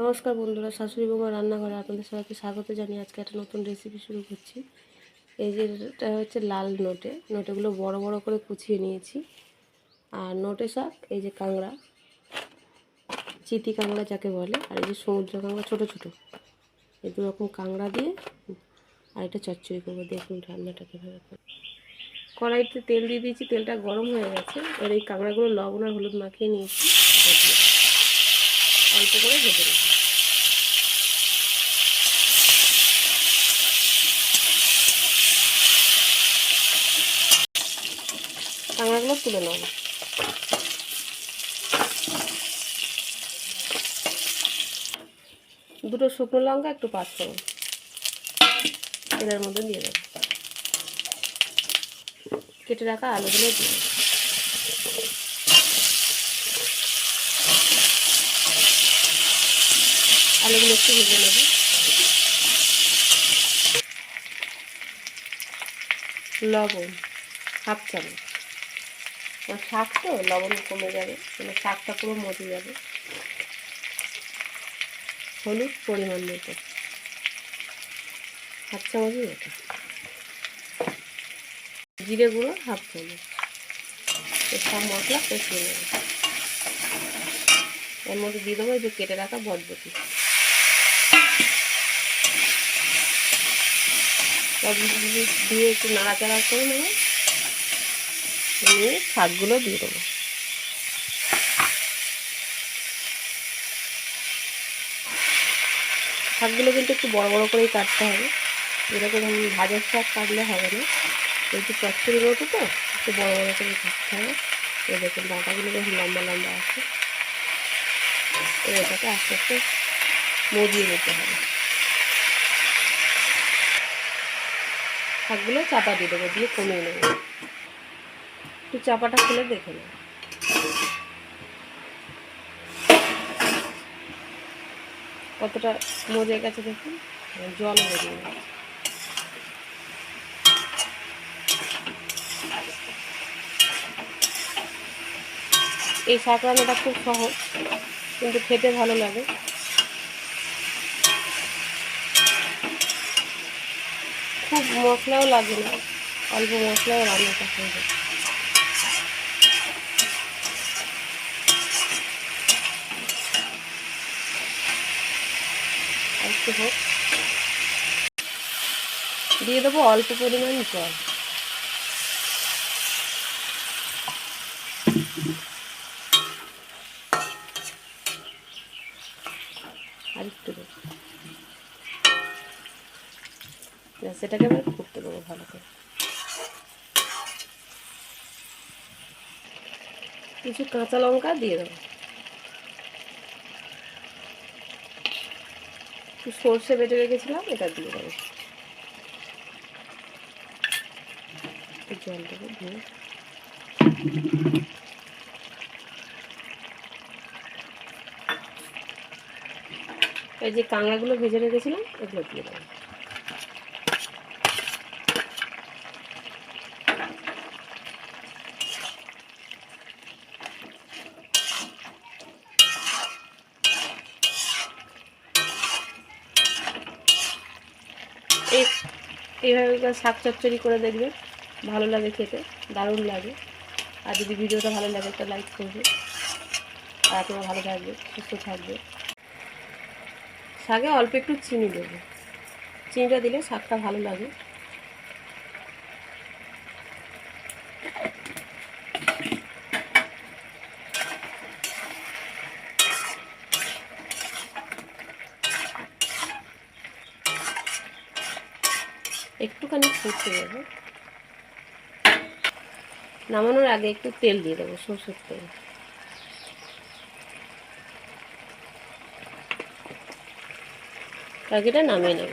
নমস্কার বন্ধুরা, শাশুড়ি বৌমা রান্নাঘরে আপনাদের সবাইকে স্বাগত জানিয়ে আজকে একটা নতুন রেসিপি শুরু করছি। এই যে এটা হচ্ছে লাল নোটেগুলো বড় বড় করে কুচিয়ে নিয়েছি। আর নোটে শাক, এই যে কাঁকড়া, চিতি কাঁকড়া যাকে বলে, আর এই যে সমুদ্র কাঁকড়া ছোটো ছোটো, এই দুরকম কাঁকড়া দিয়ে আর এটা চচ্চড়ি করবো। দেখুন রান্নাটা কীভাবে করে। কড়াইতে তেল দিয়ে দিয়েছি, তেলটা গরম হয়ে গেছে। এবার এই কাঁকড়াগুলো লবণ আর হলুদ মাখিয়ে নিয়েছি, অল্প করে ভেজে নেব। কাঁকড়াগুলো তুলে নেব। দুটো শুকনো লঙ্কা, একটু পাঁচফোড়ন তেলের মধ্যে দিয়ে দেবো। কেটে রাখা আলুগুলো দিয়ে আলুগুলো একটু ভেজে নেব। লবণ হাফ চামচ, শাক তো লবণ কমে যাবে, মানে শাকটা পুরো মজে যাবে। হলুদ পরিমাণ মতো, হাফ চামচই মতো। জিরে গুঁড়ো হাফ চামচ। সব মশলা কষিয়ে নেব। এর মধ্যে দিয়ে দেবো এই যে কেটে রাখা বরবটি। দিয়ে একটু নাড়াচাড়া করে নেব, নিয়ে শাকগুলো দিয়ে দেবো। শাকগুলো কিন্তু একটু বড় বড় করেই কাটতে হবে, এরকম ভাজার শাক কাটলে হবে না। একটু চচ্চড়ি মতো তো একটু বড় বড় করে কাটতে হবে। এই দেখুন ডাঁটাগুলো বেশ লম্বা লম্বা আছে। এটাকে আস্তে আস্তে মজিয়ে নিতে হবে। শাকগুলো চাপা দিয়ে দেবো, দিয়ে কমিয়ে নেব। একটু চাপাটা খুলে দেখে নেব কতটা মজে গেছে। দেখুন জল বেরিয়ে গেছে। এই শাক রান্নাটা খুব সহজ, কিন্তু খেতে ভালো লাগে। খুব মশলাও লাগে না, অল্প মশলাও রান্নাটা হয়ে যায়। আর একটু হোক, দিয়ে দেবো অল্প পরিমাণ জল। আর একটু দেবো, সেটাকে আবার ফুটতে দেবো ভালো করে। কিছু কাঁচা লঙ্কা দিয়ে দেবো, একটু সর্ষে বেটে রেখেছিলাম, এটা দিয়ে দেবো। জল দেবো, দিয়ে এই যে কাঁকড়াগুলো ভেজে রেখেছিলাম এগুলো দিয়ে দেবো। এইভাবে শাক চচ্চড়ি করে দেখবেন, ভালো লাগে খেতে, দারুণ লাগে। আর যদি ভিডিওটা ভালো লাগে একটা লাইক করবে। আর আপনারা ভালো থাকবে, সুস্থ থাকবে। শাকে অল্প একটু চিনি দেবো, চিনিটা দিলে শাকটা ভালো লাগে। একটুখানি ফুটতে দেবো। নামানোর আগে একটু তেল দিয়ে দেবো, সরষের তেল। তরকারিটা নামিয়ে নেব।